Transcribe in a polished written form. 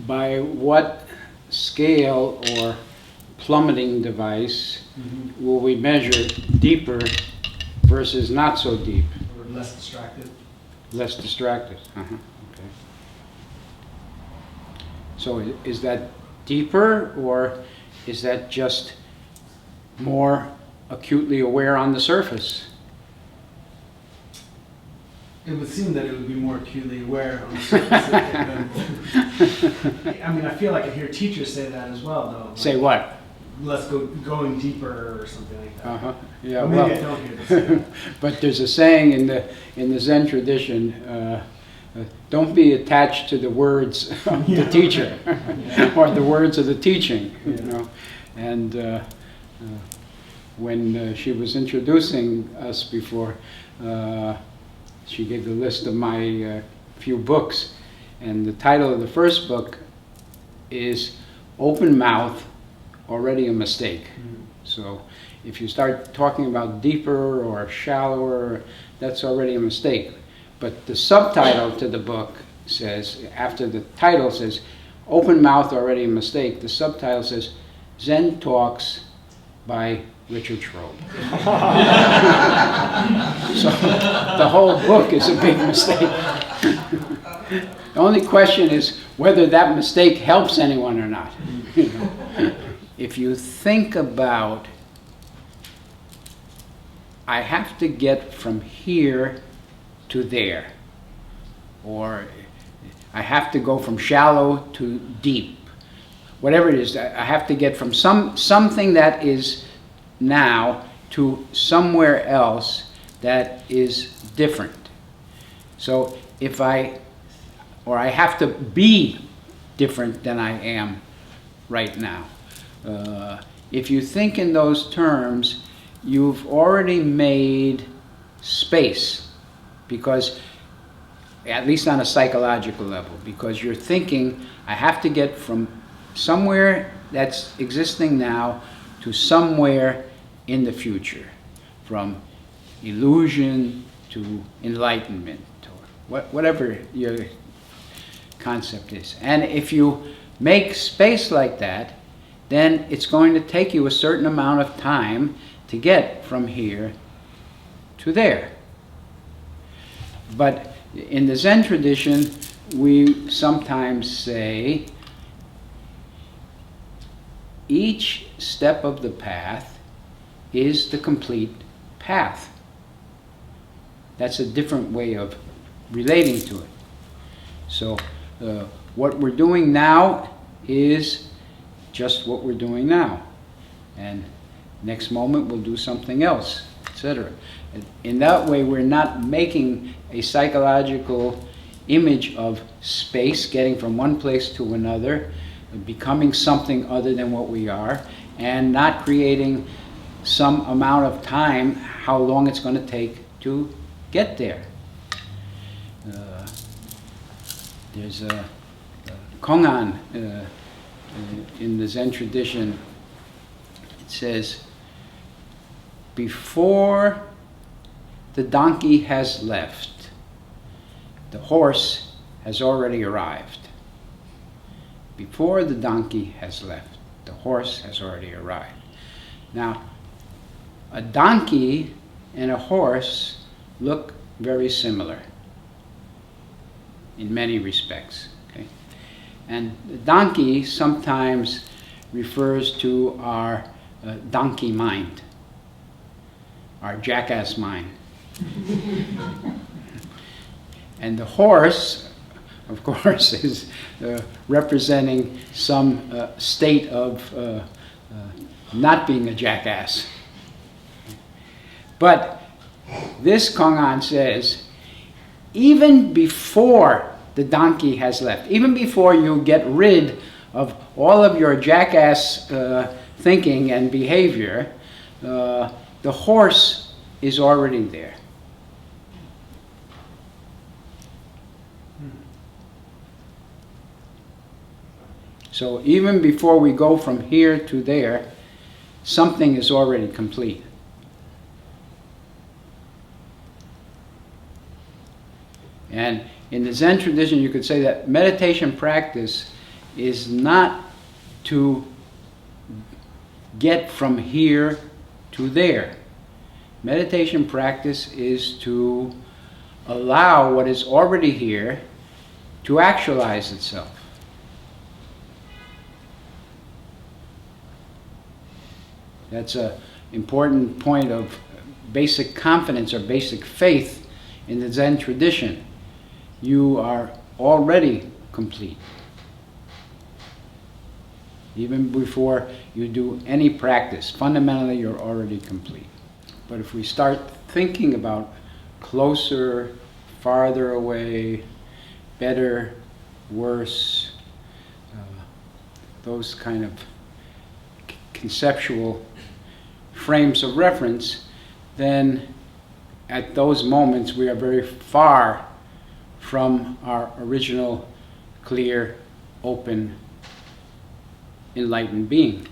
by what scale or plummeting device will we measure deeper versus not so deep? Or less distracted. Less distracted. Okay. So is that deeper, or is that just more acutely aware on the surface? It would seem that it would be more acutely aware on the surface. I mean, I feel like I hear teachers say that as well, though. Like, Say what? Let's going deeper or something like that. Yeah. Or maybe I don't hear this. But there's a saying in the Zen tradition: don't be attached to the words of the teacher or the words of the teaching. You know, and when she was introducing us before. She gave the list of my few books, and the title of the first book is Open Mouth, Already a Mistake. So if you start talking about deeper or shallower, that's already a mistake. But the subtitle to the book says, after the title says Open Mouth, Already a Mistake, the subtitle says Zen Talks by Richard Schrobe. So the whole book is a big mistake. The only question is whether that mistake helps anyone or not. You know? If you think about, I have to get from here to there, or I have to go from shallow to deep, whatever it is, I have to get from something that is now to somewhere else that is different. So if I have to be different than I am right now. If you think in those terms, you've already made space, because, at least on a psychological level, because you're thinking, I have to get from somewhere that's existing now to somewhere in the future, from illusion to enlightenment, or whatever your concept is. And if you make space like that, then it's going to take you a certain amount of time to get from here to there. But in the Zen tradition, we sometimes say each step of the path is the complete path. That's a different way of relating to it. So what we're doing now is just what we're doing now. And next moment we'll do something else, etc. In that way, we're not making a psychological image of space, getting from one place to another, becoming something other than what we are, and not creating some amount of time, how long it's going to take to get there. There's a Kongan in the Zen tradition. It says, before the donkey has left, the horse has already arrived. Before the donkey has left, the horse has already arrived. Now, a donkey and a horse look very similar in many respects. Okay? And the donkey sometimes refers to our donkey mind, our jackass mind. And the horse, of course, is representing some state of not being a jackass. But this Kongan says, even before the donkey has left, even before you get rid of all of your jackass thinking and behavior, the horse is already there. So even before we go from here to there, something is already complete. And in the Zen tradition, you could say that meditation practice is not to get from here to there. Meditation practice is to allow what is already here to actualize itself. That's an important point of basic confidence or basic faith in the Zen tradition. You are already complete. Even before you do any practice, fundamentally you're already complete. But if we start thinking about closer, farther away, better, worse, those kind of conceptual frames of reference, then at those moments we are very far from our original, clear, open, enlightened being.